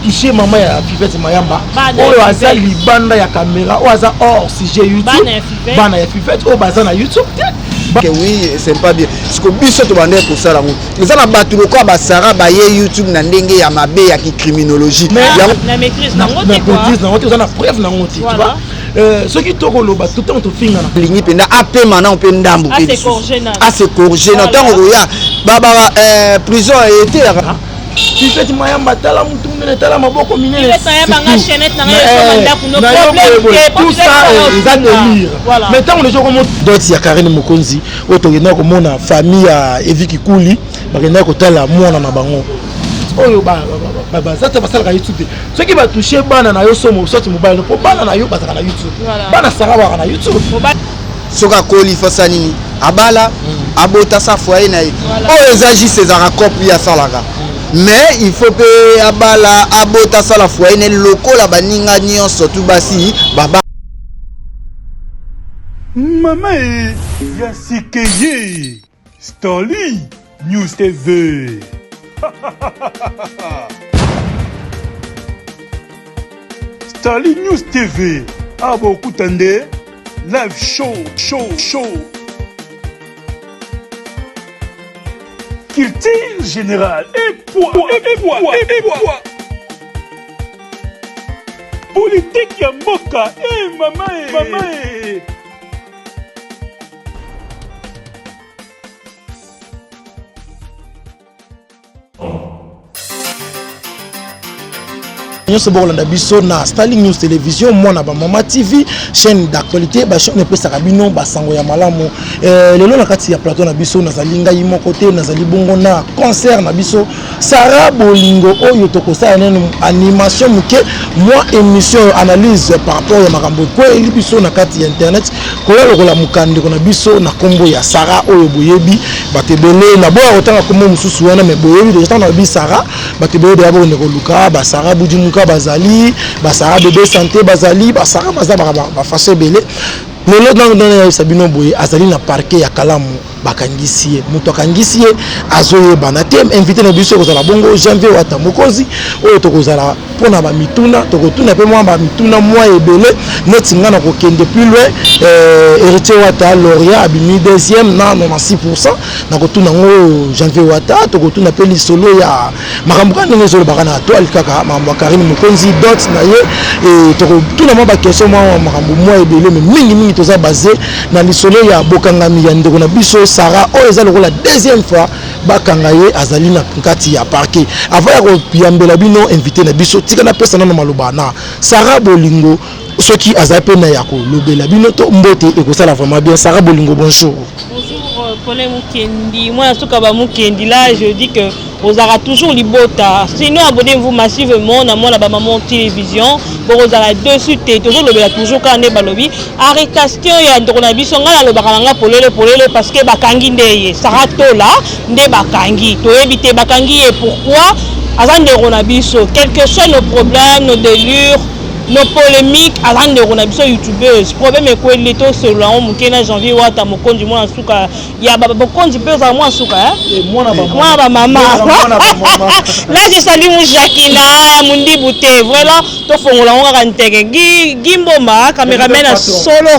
toucher maman ya Fifette Mayamba oyo aza libanda ya caméra oyo aza hors sujet YouTube bana ya Fifette oyo baza na YouTube que oui c'est pas bien parce que biso to bande pour ça la route nous allons battre le quoi basara ba YouTube na ndenge ya mabe ya criminologie na maîtrise na ngoti quoi maîtrise na ngoti na preuve na ngoti tu vois ce qui toko loba tout temps to finga na ligni penda AP maintenant on peut ndambu c'est corrigé na tango ya baba prison a été Fifette Mayamba tala mutu munene tala maboko minene Fifette Mayamba nga chaînette na nga no problème tout ça ils délire mais tant les gens comme d'autres ya Karine Mokonzi otogenda ko mona famille ya Evi Kikuli bakenda ko tala mwana na bango oyo ba zata basala ka YouTube ce qui va toucher bana na yo somo sorti mobile pour bana na yo basaka na YouTube bana sara ba na YouTube soka koli fosa nini abala abota sa foyer na oyo ezagi ces copie ya salaka mais il faut que abala abota sala foyer ne lokola baninga nyonso tout basi baba mama ya sikeye Stoli News TV Stoli News TV abo kutande live show culture générale et poids. Politique ya mboka mama Nous sommes biso na Starling News Télévision, moi na Mama TV, chaîne d'actualité, ba chaîne pe sarabino ba sango ya malamu. Lelo na kati ya plateau na biso na zalinga yimo côté na zali bongo na concert na biso Sarah Bolingo oyo tokosa na animation muke moi émission analyse par rapport ya makambo ko eli biso na kati ya internet ko lokola mukande ko na biso na kombo ya Sarah oyo boyebi batebele na boya otanga kombo mususu wana me boyebi déjà na bi Sarah batebele de abo ne ko luka ba Sarah budimu bazali basara bébé santé bazali basara bazaba ba façon belé lelo dans sabino boye azali na parquet ya kalamu bakangisiye muto akangisiye azoye banate invité na biso ko za bongo janvier wata mokozi oyo tokozala pona ba mituna tokotuna pe mwa ba mituna mwa ebele neti ngana ko kende plus loin héritier wata lauréat abimi deuxième na 96% na kotuna ngo janvier wata tokotuna pe lisolo ya makambo kana ngezolo bakana to alikaka mambo Karine Mokonzi dot na ye et tokotuna mwa ba question mwa makambo mwa ebele mais mingi toza basé na lisolo ya bokangami ya ndeko na biso Sarah oyo la deuxième fois bakangaye azali na nkati ya parquet avant ya ko yambela bino invité na biso tika na pesa na maloba na Sarah Bolingo soki azape na ya ko lobela bino to mbote ekosala vraiment bien. Sarah Bolingo, bonjour. Bonjour Paulin Mukendi, moi suka ba Mukendi là je dis que vous aurez toujours libota. Sinon abonnez-vous massivement na moi na ba maman télévision pour vous aurez dessus toujours lobela toujours quand ne balobi arrestation ya ndona biso ngala lobaka nga polele parce que bakangi ndeye Sarah tola nde bakangi to éviter bakangi et pourquoi azande rona biso quel que soit nos problèmes nos délires nos polémiques avant de renabiso youtubeuse problème est quoi l'éto selon mukena janvier wata mokonzi mwana suka ya baba mokonzi pe za mwana suka mwana ba mama là je salue mon Jacquina mundi bouté voilà to fongola ngaka nteke gimbomba caméraman à solo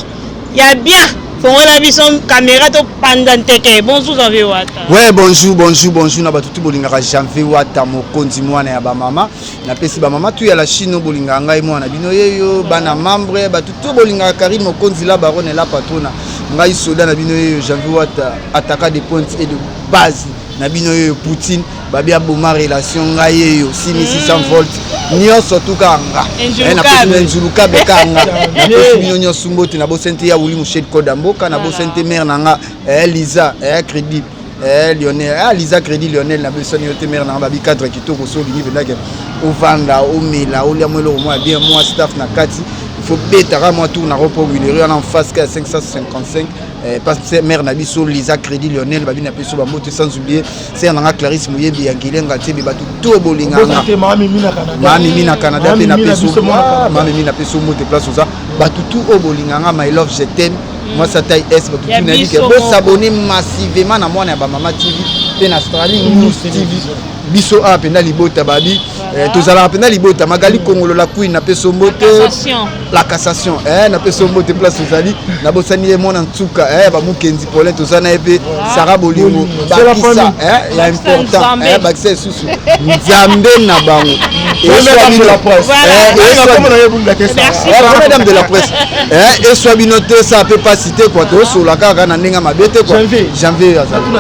ya bien fongola biso caméra to pandanteke bonjour janvier wata ouais bonjour na batutu bolingaka janvier wata mokonzi mwana ya ba mama na pesi ba mama tu ya la Chine bolinga ngai mwana bino yeyo bana membre batutu bolingaka Karine Mokonzi la baronne la patrona ngai soda na bino yeyo janvier wata attaquant de pointe et de base na bino yeyo Poutine babia boma relation ngai yeyo 6600 volts nyonso tukanga na pesi nzuluka bekanga na pesi bino nyonso mbote na bosente ya wuli mushed kodamboka na bosente mère nanga Lisa crédit Lionel Lisa crédit Lionel na besoin yote mère na babi cadre kitoko so lingi vendake ovanda omela olia mwelo moi bien moi staff na kati il faut betara moi tour na repos gulerie en face que 555 parce que mère na biso Lisa crédit Lionel babi na peso ba moto sans oublier c'est na Clarisse Moyebi ya Ngilenga tebe batu to bolinga mami mina Canada pe na peso mami mina peso moto place oza batu tout o bolinga my love je t'aime. Moi ça taille S pour tout le monde qui veut s'abonner massivement à moi na ba Mama TV et na Starling News TV biso a pena libota babi tozala pena libota magali kongolo la queen na peso mbote la cassation na peso mbote place tozali na bosani ye mona ntuka ba mukenzi Paulin tozana epe Sarah Bolingo bakisa ya important bakisa susu nzambe na bango Madame de la presse. Madame de la presse. Et soit binoté, ça peut pas citer quoi. Sur la carte, on a n'enga ma bête quoi. Janvier. Ça veut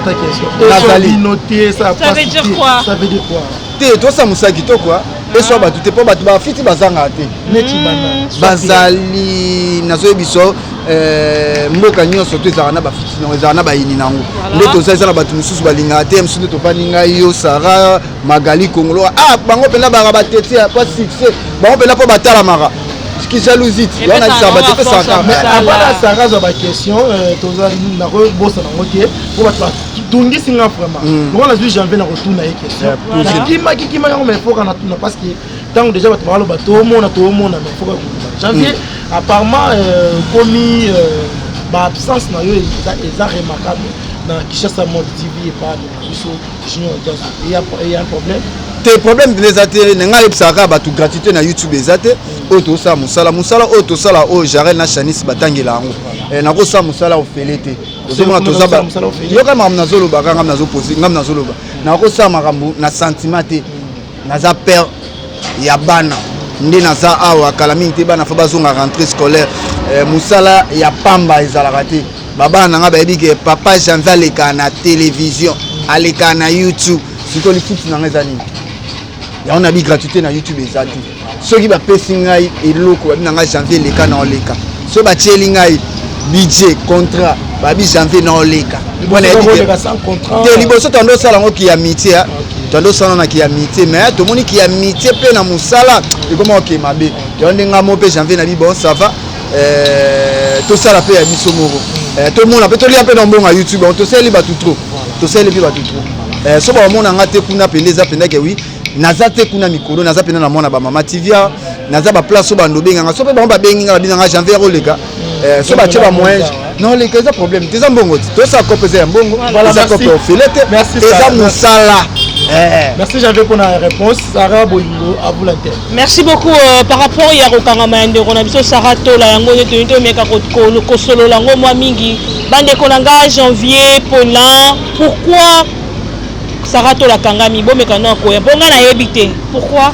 dire quoi? Ça veut dire quoi? T'es toi ça moussa qui toi quoi? Et soit bah tu t'es pas bah tu vas fiti bazanga té. Neti bana. Bazali nazo biso mboka nyonso to ezana ba fiti no ezana ba yini nango. Nde to za na ba tu mususu balinga té mususu to paninga yo Sarah Magali Kongolo bango pena ba batete pas succès. Bango pena pas batala mara. Qui jalousie. On a dit ça va te faire ça. Mais avant la Sarah za ba question to za na ko bossa na ngote pour batla tungi singa vraiment. Donc on a vu janvier na retourna et question. Kima yango mais faut qu'on a parce que tant déjà ba tolo ba to mona mais faut que janvier apparemment commis ba absence na yo est remarquable dans Kishasa Mode TV et pas de Bisso Junior Jazz. Il y a un problème. Tes problèmes les até nga yebsaka ba tu gratuité na YouTube ezate auto sa musala auto sala o Jarel na Chanis batangela ngo na ko sa musala ofelete ozomona toza ba yo kama mnazolo ba kanga mnazo poser ngam nazolo ba na ko sa makambo na sentiment te naza père ya bana ndi naza awa kala mingi te bana fa bazonga rentrée scolaire musala ya pamba ezalaka te baba nanga ba yebi ke papa Janvier aleka na télévision aleka na YouTube siko li foot nanga ezani ya on a bi gratuité na YouTube ezati soki ba pesi ngai eloko ba nanga Janvier leka na oleka so ba tieli ngai budget contrat ba bi Janvier na oleka bona oleka sans contrat te liboso tando sala ngo ki amitié tando sala na ki amitié mais to moni ki amitié pe na musala e comment ok mabe ya ndenga mo pe Janvier na bi bon ça va to sala pe ya biso moko to mona pe to lia pe na mbonga YouTube on to seli ba tout trop to seli pe ba tout trop so ba mona ngate kuna pe leza penda ke oui naza te kuna mikolo naza pena na mona ba mama TV naza ba place so ba ndobenga nga so pe ba bengi nga bina nga Janvier oleka so ba tcheba moyen non les cas problème teza mbongo to sa kopeza ya mbongo za kope ofilete eza musala merci Janvier pour la réponse. Sarah Bolingo à vous l'antenne. Merci beaucoup par rapport à Yarokangama Ndeko na biso Sarah Tola yango neto meka ko solo lango mwa mingi bande kolanga Janvier Paulin pourquoi Sarah Tola kangami bo meka na ko ya bonga na yebité pourquoi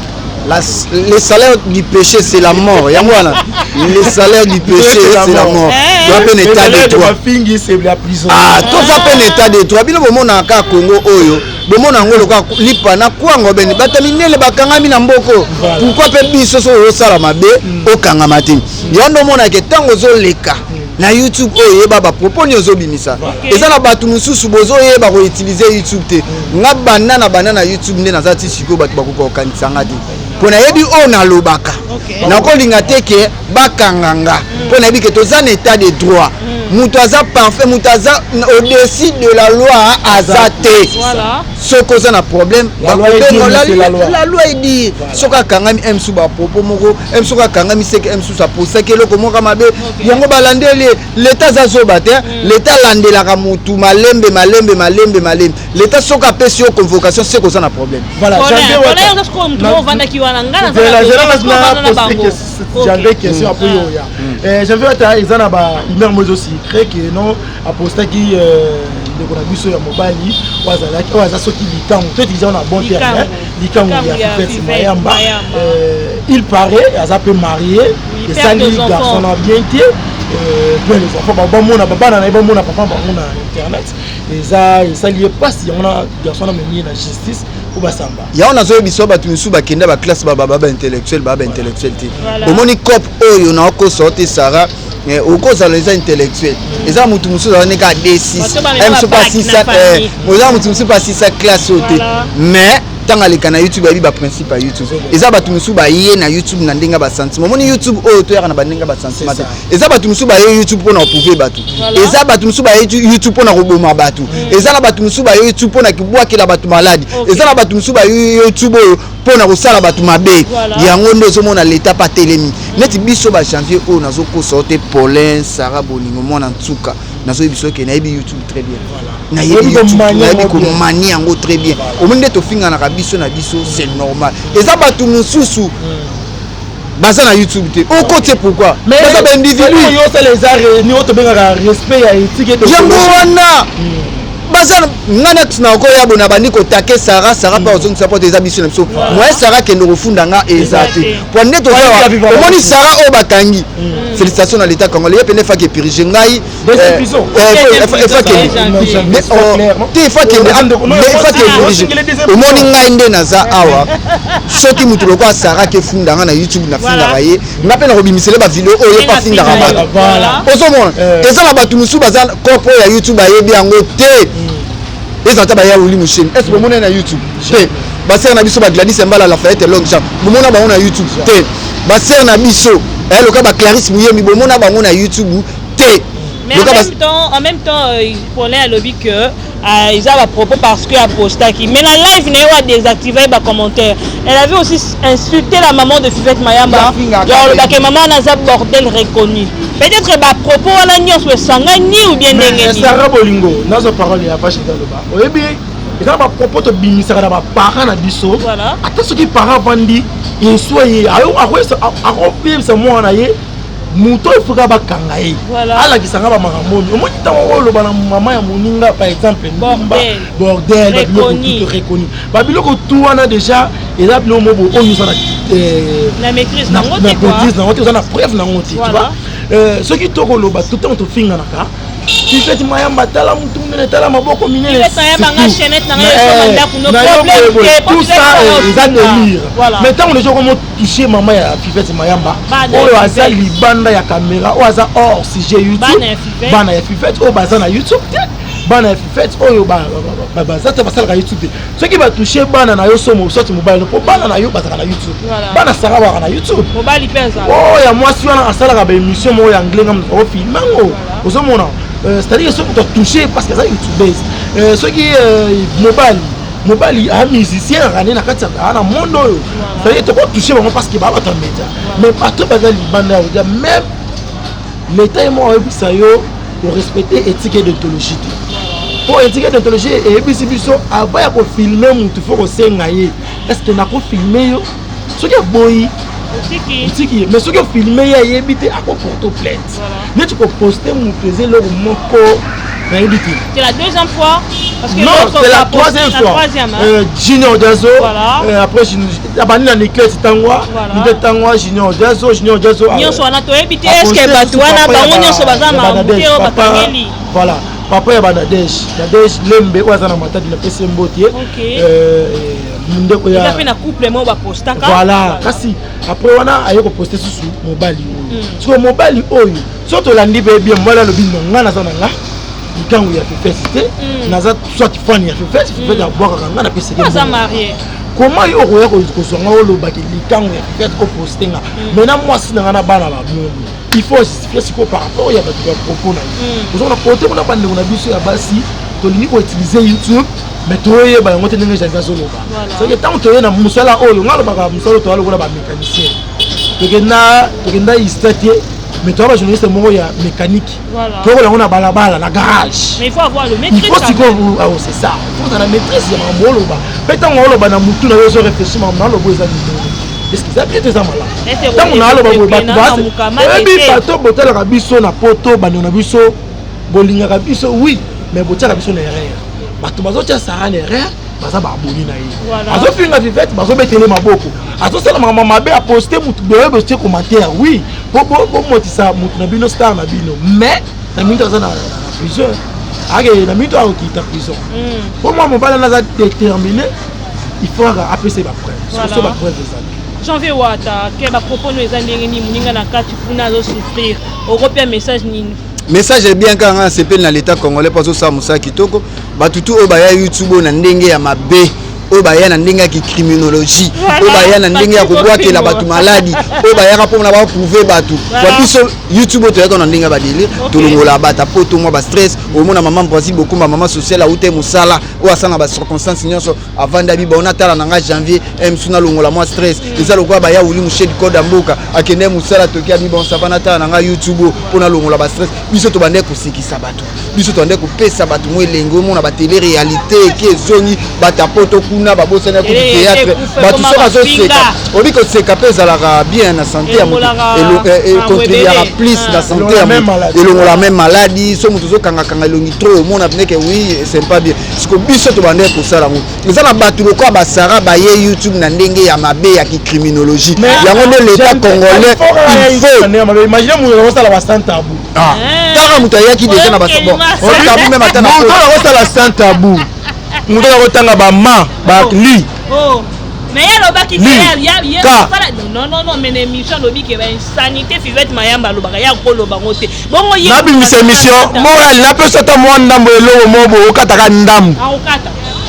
le salaire du péché c'est la mort yangwana le salaire du péché c'est la mort tu as un état de droit c'est la prison tu as un état de droit bino bomona ka Congo oyo bomona ngolo ka lipa na kwango beni bataminele bakangami na mboko pourquoi pe biso so osala mabe okangama te yondo mona ke tango zo leka na YouTube oyo baba propos nyozo bimisa eza na batu mususu bozo yeba ko utiliser YouTube te nga banana na YouTube nde nazati siko batu bakoko kanisanga te pona yebi o na lobaka na ko linga te ke bakanganga pona yebi ke toza na état de droit mutu aza parfait mutu aza au-dessus de la loi azate voilà soko za na problème la loi dit soka kangami emsu ba propos moko emsu ka kangami seke emsu sa posake loko moka mabe yango balandeli l'état za zoba te l'état landelaka mutu malembe l'état soka pesi yo convocation seko za na problème voilà j'avais question après yo j'avais ata ezana ba email mozo secret que non aposta qui de ko na biso ya mobali wazalaki waza soki likango to disons na bon terme likango ya fait mayamba il paraît aza peu marié et ça lui garçon a bien été pour les enfants bon mona papa na bon mona papa bon na internet et ça lié pas si on a garçon a mené la justice pour basamba ya on a zo biso ba tunisu ba kenda ba classe ba intellectuel te omoni cop oyo na ko sorti Sarah au cause les intellectuels les gens mutu musu za neka D6 même so pas 6 moi za mutu musu pas 6 classe ote mais tanga leka na YouTube abi ba principe à YouTube eza batu musu ba ye na YouTube na ndenga ba sentiment moni YouTube oyo to ya na bandenga ba sentiment eza batu musu ba ye YouTube pona opouver batu eza batu musu ba ye YouTube pona koboma batu eza na batu musu ba ye YouTube pona kibwa kila batu maladi eza na batu musu ba ye YouTube pona kosala batu mabe yango ndo zo mona l'état pa telemi neti biso ba Janvier oyo nazo ko sorte Paulin Sarah Bolingo mona ntuka nazo biso ke na yebi YouTube très bien na Yebi yebi YouTube komania na yebi yango bien. komania yango très bien au moins to finga na biso c'est normal eza batu mususu baza na YouTube te au côté pourquoi baza ba individu yo c'est les arts réunis auto benga respect ya éthique de yango wana baza ngana tina ko ya bona bandi ko take Sarah pa ozong support eza biso na biso moi Sarah ke ndo funda nga ezate pour ndeto za omoni Sarah o bakangi félicitations à l'état congolais ya pene fa ke piriger ngai omoni ngai nde naza awa soki mutu lokwa Sarah ke funda nga na YouTube na funda kaye nga pena ko bimisele ba vidéo o ye pa finda ka ba ozomona eza na batu musu baza kopo ya YouTube ayebi yango te ezata ba ya uli mushini est-ce que bomona na YouTube te ba sert na biso ba Gladys Mbala la Fayette long champ bomona ba na YouTube te ba sert na biso loka ba Clarisse Muyemi bomona ba na YouTube te. Mais en même temps Paulin a lobby que ils ont à propos parce que a posté qui mais la live n'est pas désactivé les commentaires. Elle avait aussi insulté la maman de Fifette Mayamba. Genre que maman n'a pas bordel reconnu. Peut-être à propos à la nuance ou sangani ou bien n'engagé. Sarah Bolingo, dans sa parole il y a pas chez le bas. Oui bien, et quand à propos de bimisa quand ba parents na biso. Voilà. Attends ce qui parents vandi, ils soyez à remplir ce mois na yé. Muto il faut bakanga ye ala kisanga ba makamoni omoni tango lo bana mama ya moninga par exemple bordel reconnu ba biloko tout wana déjà et là bilo mobo oyo ça na maîtrise na ngote quoi maîtrise na ngote ça na preuve na ngote tu vois ce qui toko lo ba tout temps to finga naka Fifette Mayamba tala mutu munene tala maboko minene tout ça ils ont délire mais tant les gens comment toucher maman ya Fifette Mayamba oyo aza libanda ya caméra oyo aza hors sujet YouTube bana ya Fifette oyo baza na YouTube bana ya Fifette oyo baza te basala ka YouTube ceux qui va toucher bana na yo somo sorti mobile po bana na yo bazaka na YouTube bana sara ba na YouTube mobile pesa oh ya mwasi wana asala ka ba émission mo ya anglais ngam o film ngo ozomona c'est-à-dire ceux qui ont touché parce que ça YouTube ceux qui mobile a musicien rani na kati na monde oyo c'est-à-dire tu peux toucher parce que ba ta média mais pas tout bazali banda ya même l'état est moi ça yo pour respecter éthique et déontologie pour éthique et déontologie et puis si biso avant ya ko filmer mutu faut ko senga ye est-ce que na ko filmer yo ce qui boy Tiki, mais ce que filmé il y a évité à quoi porter plainte. Mais tu peux poster mon plaisir le moko na évité. C'est la deuxième fois parce que non, c'est la troisième fois. Junior Dazo après la bande na Nicolas Tangwa, il Tangwa Junior Dazo Nyo so na to éviter est-ce que batwana bango nyo so bazama muteo bakangeli. Voilà. Papa ya Bangladesh, lembe oza na matadi na pese mbotie. Ndeko ya. Il a fait na couple mo ba postaka. Voilà, kasi après wana ayo ko poster susu mobali oyo. So mobali oyo, so to landi be bien mwala lo bino ngana za nga. Ikangu ya Fifette. Naza soit fan ya Fifette ya boire ngana pese ke. Naza marié. Comment yo ko ya ko zonga olo ba ke likangu ya Fifette ko poster nga. Maintenant moi si nga na bana ba mundi. Il faut justifier ce qu'on par rapport à propos. Nous avons côté on a pas de biso ya basi to lini ko utiliser YouTube mais to ye ba ngote ndenge jaza solo ba. C'est que tant to ye na musala oyo ngalo ba musala to alo ba mécanicien. To kenda istatie mais toi ba journaliste mo ya mécanique. To ko la on a balabala la garage. Mais il faut avoir le maîtrise. Il faut c'est ça. Il faut la maîtrise ya mambolo ba. Petango olo ba na mutu na yo so réfléchir na lo boza ni. Est-ce que ça peut être ça malade? Tant on a le bateau botel la biso na poto bano na biso bolinga ka biso oui mais botia ka biso na erreur bato bazo tia Sarah na erreur baza ba boli na ye azo finga Fifette bazo betele maboko azo sala mama mabe a poster mutu be poster commentaire oui bo motisa mutu na bino star na bino mais na minto za na prison age na minto a okita prison pour moi mon bala na za déterminé il faut appeler ba preuve sur ba preuve des amis. Janvier Wata, que va proposer les Andérini, Mouninga Nakati, Funa de souffrir. Européen message ni. Message est bien quand on s'appelle dans l'état congolais parce que ça Moussa Kitoko, batutu obaya YouTube na ndenge ya mabe. oyo baya na ndenge ya criminologie oyo baya na ndenge ya kobwakela bato maladi oyo bayaka mpona baprouve bato biso YouTube oyo toyaka na ndenge ya badélire tolongola bata po to mwa bastress omona mama mpasi bokumba mama sociale aute mosala oyo asala na bacirconstance nyonso avanda biba onatala na nga janvier msuna longola mwa stress eza lokola baya uli mushedi code ya mboka akende mosala toki abi bon savana tala na nga YouTube mpona longola bastress biso tobande kosekisa bato biso tobande kopesa bato mo elenge omona batele réalité eki ezongi batapoto kuna babosani ya kutu théâtre bato soki azoseka obi koseka mpe ezalaka bien na santé ya moto econtribuera plus na santé ya moto elongola même maladie so moto ozokangakanga elongi trop omona pineke oui c'est pas bien siko biso tobande kosala yango eza na bato lokola basara baye YouTube na ndenge ya mabe ya criminologie yango nde l'état congolais il faut imagine moto akosala basant tabou kaka moto ayaki deja na basabon tabu même ata na moto akosala sans tabou moto akotanga bama bali mais il y a non mais l'émission lobi que insanité Fivette Mayamba lobaka ya koloba ngote bongo ye na bimise émission moral na peso ta mo ndambo elo mobo okataka ndambo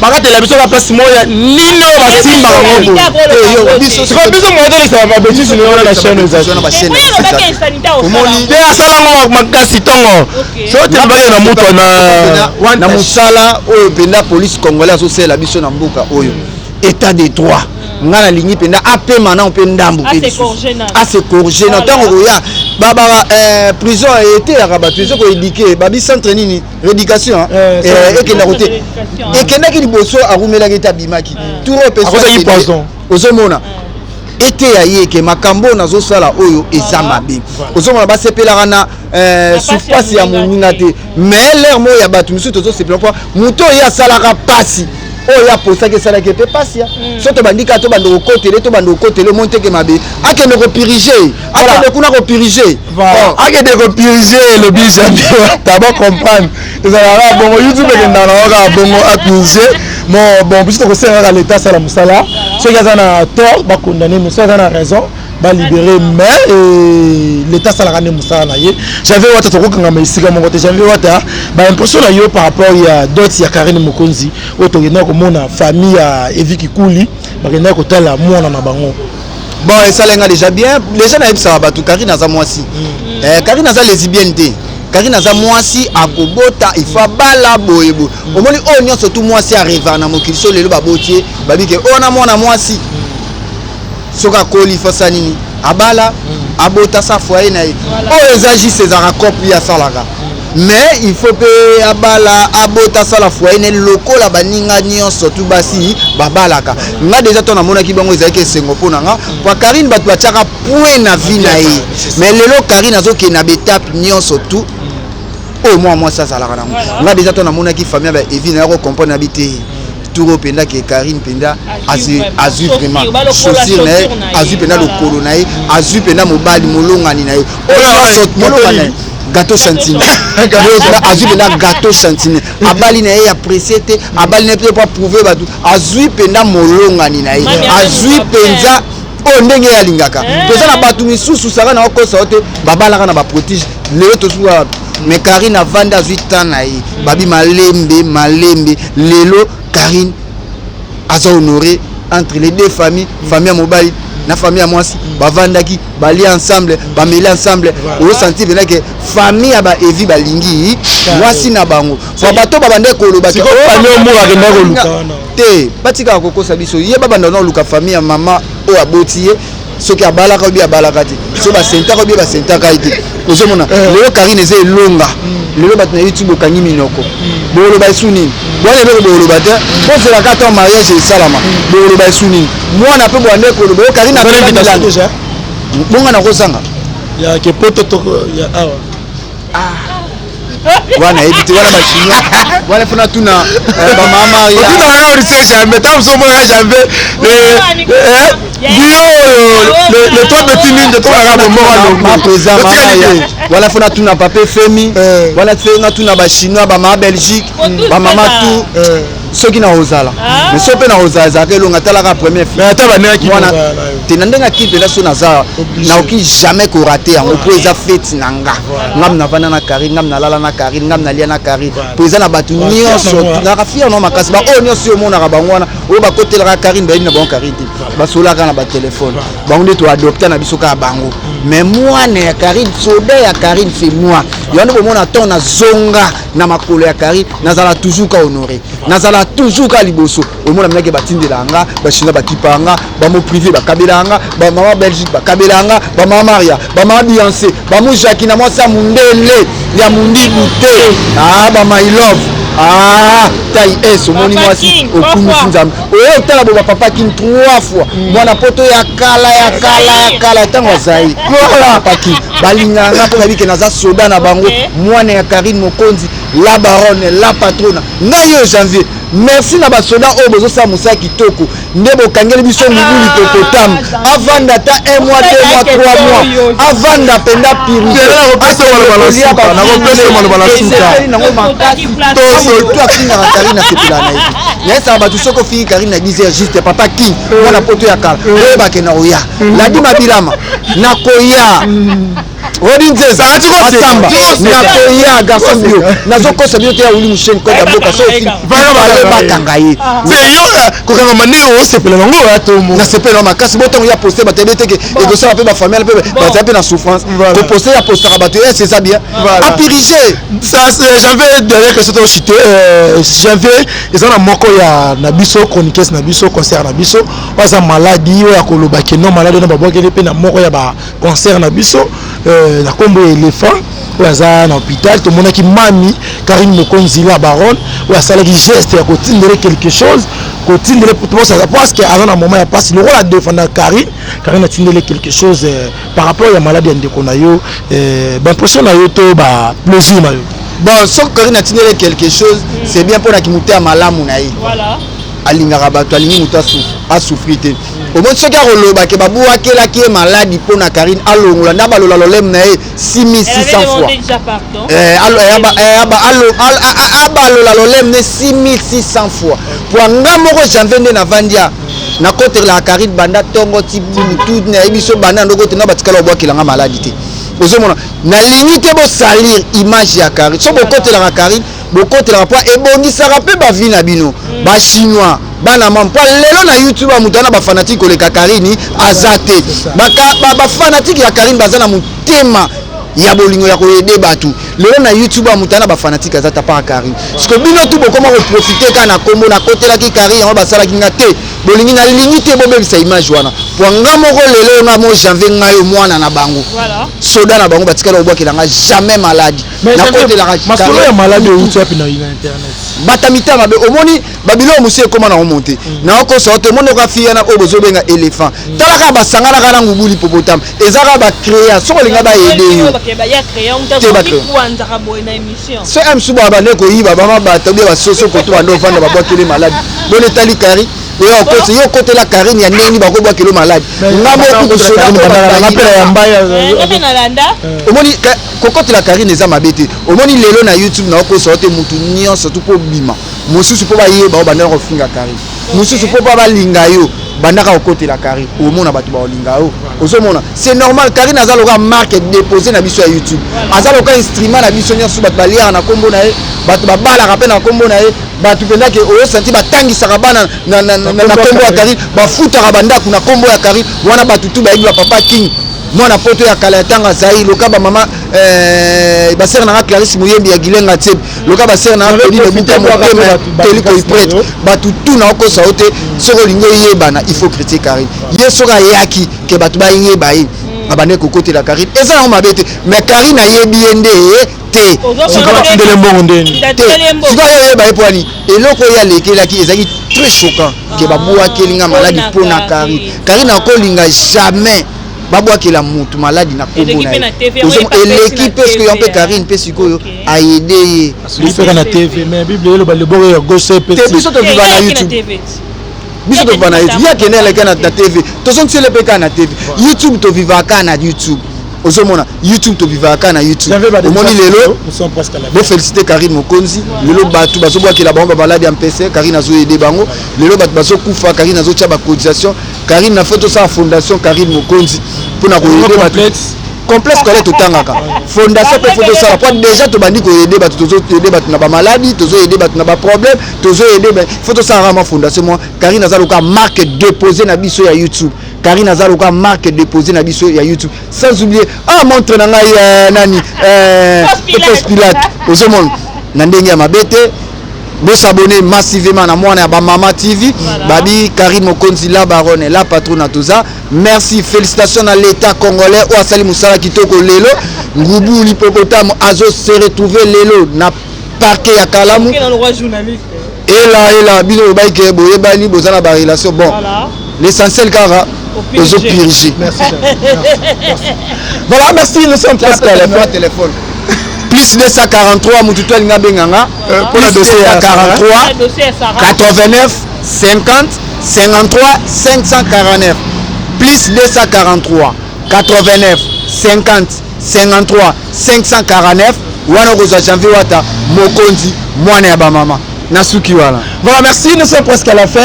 bakatela biso ba place moya nino basimba ngo biso modèle ça va bétis sur la chaîne omoni de asala ngo makasi tongo so te ba na moto na musala oyo penda police congolaise osela biso na mbuka oyo état de droit ngana lingi penda ape mana on pe ndambu pe assez corrigé na tango ya baba prison été ya rabattu ko éduquer babi centre nini rééducation et que na côté et que na ki liboso arumela ki tabimaki tout repéso ozomona été ya yeke makambo nazo sala oyo ezamabe ozomona ba sepelaka na surface ya moninga te mais l'air mo ya batu misu tozo sepela kwa muto ya salaka pasi oh ya posa ke sala ke pe pasia soto bandika to bando kotele monte ke mabe akende ko piriger akende kuna ko piriger akende ko piriger le bija taba comprendre ezala bon YouTube ke ndana waka bongo akuje bon biso ko sera l'état sala musala ceux qui ont na tort ba condamner mais ceux qui ont raison ba libérer mais l'état sala kana musala na ye j'avais wata to kokanga maisika mon côté j'avais wata ba impression na yo par rapport ya d'autres ya Karine Mokonzi auto na ko mona famille ya Evi Kikuli ba kenda ko tala mwana na bango bon et ça lenga déjà bien les gens na ça ba tout Karine za mwasi Karine za lesbienne te Karine za mwasi akobota ifa bala boyebo omoni o nyonso tout mwasi arriva na mokili so lelo babotie babike ona mwana mwasi soka koli fosa nini abala abota sa foyer na o ezaji César copie ya salaka mais il faut pe abala abota sala foyer ne lokola baninga nyonso tout basi babalaka nga déjà to na mona ki bango ezaki esengo pona nga kwa Karine batu batiaka point na vie na ye mais lelo Karine azoke na betape nyonso tout au moins ça salaka nango nga déjà to na mona ki famille ba Evi na ko comprendre habité tout penda que Karine penda azu vraiment chaussure na azu penda le kolo na azu penda mobali molongani na o sot molongani gâteau chantine azu penda gâteau chantine abali na ye apprécié te abali na peut pas prouver batu azu penda molongani na azu penza o ndenge ya lingaka toza na batu misusu saka na okosa ote babalaka na ba protige lelo tosuka mais Karine avanda azu tana ye babi malembe lelo Karine a honoré entre les deux familles, famille à mobile, la famille à moi aussi, bavandaki, bali ensemble, bameli ensemble, au senti venait que famille à ba Evi balingi, voici na bango. Fa bato babande ko loba ko famille mo ga kenda ko luka. Te, batika ko ko sabiso, ye babanda no luka famille à maman o abotiye, ce qui a balaka bi a balaka te. So ba senta ko bi ba senta ka ite. Ozomona, le Karine ze longa. Le bat na YouTube kangi minoko. Bolo ba suni. Bon le bolo ba te. Bon c'est la carte en mariage et salama. Bolo ba suni. Moi na pe boane ko lo Karine na invitation déjà. Bonga na ko sanga. Ya ke poto to ya awa. Wana ebiti wana machino. Wana funa tuna ba mama ya. Tuna na research mais tam so mo jamais le toi petit ligne de toi arabe ma présent mama voilà fona tout na papier femi voilà fona tout na ba chinois ba ma Belgique ba mama tout soki na ozala mais so pe na ozala ezalaka elonga talaka première mais ata baneki mwana te na ndenge akili mpenza so naza naoki jamais korate yango mpo eza feti na nga ngam navanda na Karine ngam nalala na Karine ngam nalia na Karine mpo eza na bato nyonso naka fier no makasi baoyo nyonso oyo omonaka bango wana oyo bakotelaka Karine bayeli na bango Karine te basolaka na batelefone bango nde toadopta na biso kaka bango mais mwana ya Karine soda ya Karine c'est moi yango bomona ton na zonga na makolo ya Karine nazala toujours ka honoré nazala toujours ka liboso omona minaki batindela nga bashina bakipanga bamo privé bakabelanga ba mama Belgique bakabelanga ba mama Maria ba mama Beyoncé ba mu Jackie na mwasa mundele ya mundi bute ba my love taille S omoni mwasi okumusi nzambe oyo tala bo papa kin 3 fois mwana poto ya kala tango azai papa kin balinganga po babike naza soda na bango mwana ya Karine Mokonzi la baronne la patrona ngayo janvier merci na basoda oyo bozosa musa kitoko nde bokangeli biso mibuli tokotam avanda ta 1 mois 2 mois 3 mois avanda penda piri Karine sepela na ye yesa bato soko fini Karine na 10h juste papa king mwana poto ya kala oyebake na oya ladi mabilama na koya Rodinze Sarati ko samba na koya garçon bio nazokosa bio te ya uli musheni ko da boka so fi ba kangaye c'est yo ko kanga manero o sepela ngo ya tomo na sepela makasi botongo ya poster ba tebe teke et de ça ba famille pe ba taper na souffrance ko poster ya poster ba te c'est ça bien à piriger ça j'avais dernière question to citer janvier ils ont moko ya na biso chroniqueuse na biso concert na biso oza maladie ya koloba ke non malade na babokele pe na moko ya ba concert na biso na kombo éléphant oza na hôpital to monaki mami Karine Mokonzi la baronne ou asalaki geste ya kotindere quelque chose kotindere pour ça parce que avant un moment ya passe le rôle à défendre Karine a tindere quelque chose par rapport à maladie ndeko na yo impression na yo to ba plaisir na yo bon so Karine a tindere quelque chose c'est bien pour la kimuta malamu na ye voilà alingaka bato alingi moto asouffrir te omoni soki akoloba ke babwakelaki ye maladi mpo na Karine alongola nde abalola lolemo na ye 6600 fois abalola lolemo ne 6600 fois po anga moko janvier nde navandia nakotelaka Karine banda ntongo ti butu nayebi so banda ndoko te nga batikala obwakelanga maladi te ozomona nalingi te bosalir image ya Karine so bokotelaka Karine bokotelaka mpo ebongisaka mpe bavi na bino bachinois bana mampo lelo na YouTube amutana bafanatike koleka Karine aza te bafanatike ya Karine baza na motema ya bolingo ya koyede bato lelo na YouTube amutana bafanatike aza ta pa Karine parce que bino tout bokoma koprofiter kana kombo na kotelaki Karine yango basalaki nga te bolingi na lingi te bobebisa image wana po nga moko lelo nga mo janvier ngayo mwana na bango soda na bango batikala obwakela nga jamais malade na kotelaka masolo ya malade outi api na internet batamita mabe omoni babilo musie koma na remonter na oko sorte mono ka fiya na obozo benga éléphant talaka basangana kana ngubuli popotam ezaka ba créer so linga ba aider yo so am suba ba ne ko yiba ba mabata be ba soso ko to ando vanda ba bwakele malade bone tali Karine yo kote yo kote la Karine ya neni ba ko bwakele malade ngamo ko soda na pela ya mbaya omoni kokote la Karine eza mabete omoni lelo na YouTube na oko sorte mutu nyonso tout po bima mosusu po ba yeba o banda ko finga Karine mosusu po ba linga yo banda ka kote la Karine omona batu ba linga yo ozomona c'est normal Karine azaloka marque déposer na biso ya YouTube azaloka instrument na biso nyonso batu ba liara na kombo na ye batu ba bala ka pe na kombo na ye batu penda ke o senti batangisaka bana na kombo ya Karine bafutaka banda kuna kombo ya Karine wana batu tu ba yebi ba papa king mwana poto ya kala tanga zai loka ba mama basere na Clarisse Muyembi ya Gilenga Tseb loka basere na Tony le buta motema teli ko prêtre batu tu na ko saote soko lingo yebana il faut critiquer Karine yesoka yaki ke batu ba yeba yi abane ko côté la Karine eza na mabete mais Karine ayebi ende te sikola tindele mbongo ndeni sikola yeba epwani eloko ya lekelaki ezaki très choquant ke babua kelinga maladi pona Karine akolinga jamais babwakela mutu maladi na kombo na l'équipe parce que yompe Karine pe sikoyo a aidé ye sikoyo na TV mais bible lo ba le bogo ya gauche pe biso to viva na YouTube biso to viva na YouTube ya kenele kana na TV to son tsele pe kana TV YouTube to viva kana YouTube ozomona YouTube to vivaka na YouTube omoni lelo nous sommes presque à la fin. bo féliciter Karine Mokonzi lelo batu bazobwakela bango baladi ya mpese Karine azo aider bango lelo batu bazokufa Karine azo tia ba cotisation Karine na photo sa fondation Karine Mokonzi pona ko aider batu complexe collecte totangaka fondation pe photo ça pour déjà to bandi ko aider batu tozo aider batu na ba maladie tozo aider batu na ba problème tozo aider photo ça rama fondation moi Karine azaloka marque déposée na biso ya YouTube Karine azaloka marque déposée na biso ya YouTube sans oublier montre na ngai nani Pilate ozomon na ndenge ya mabete bo s'abonner massivement na mwana ya ba Mama TV babi Karine Mokonzi la baronne la patronne toza merci félicitations à l'état congolais ou asali musala kitoko lelo ngubu l'hippopotame azo se retrouver lelo na parquet ya Kalamu et là bino baike boye bani bozana ba relation bon l'essentiel kara ozo purger Merci. Voilà, merci, nous sommes presque à la fin. Téléphone plus 243 mututu alinga benganga pour le dossier à 43 89 50 53 549 plus 243 89 50 53 549 wana kozwa janvier wata Mokonzi mwana ya ba mama nasuki wala. Voilà, merci, nous sommes presque à la fin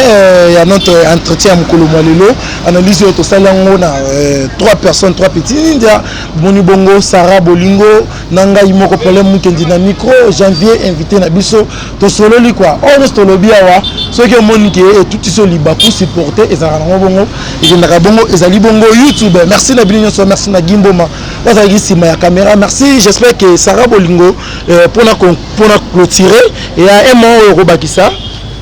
à notre entretien à Mokolo Mwalelo. Analyse au Salango na 3 personnes, 3 petits India, Boni Bongo, Sarah Bolingo, Nanga Imoko problème Mukendi na micro, janvier invité na biso to solo li quoi. On est solo biawa, ceux qui ont moniqué et tout iso liba pour supporter et ça rend bongo et na bongo et zali bongo YouTube. Merci na Bilinyo, merci na Gimboma. Là ici ma caméra. Merci, j'espère que Sarah Bolingo pour la clôturer et à un moment Robakisa.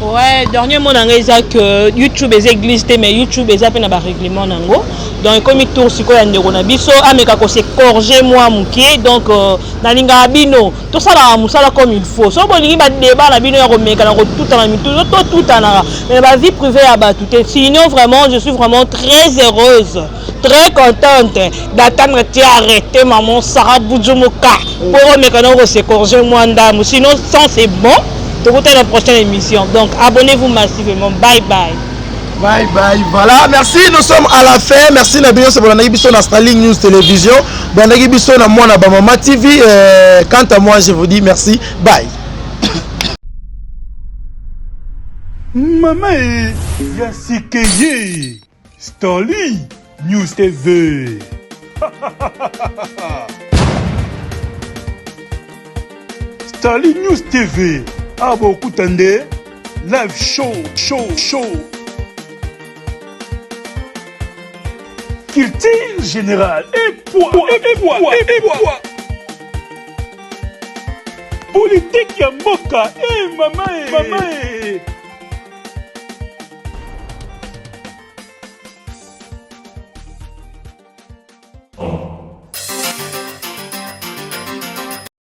Ouais, dernier mot dans les que YouTube est existé mais YouTube est appelé dans règlement nango. Donc comme il tourne sur quoi ndeko biso ameka ko se corriger moi muké donc na linga bino tout ça la musala comme il faut. So bolingi ba débat na bino ya ko meka na ko tout en mi tout en mais ma vie privée à battu. Sinon vraiment je suis vraiment très heureuse, très contente d'attendre tu arrêter maman Sarah Boudjoumoka pour meka na ko se corriger moi ndam. Sinon sans c'est bon. Dans la prochaine émission. Donc abonnez-vous massivement. Bye bye. Bye bye. Voilà, merci. Nous sommes à la fin. Merci Nabino c'est pour la Nagibiso na Starling News Télévision. Bon Nagibiso na moi na Mama TV. Quant à moi, je vous dis merci. Bye. Maman Yasikeye Starling News TV. Starling News TV. Abo Kutande, live show. Culture générale et poids. Politique ya mboka, maman.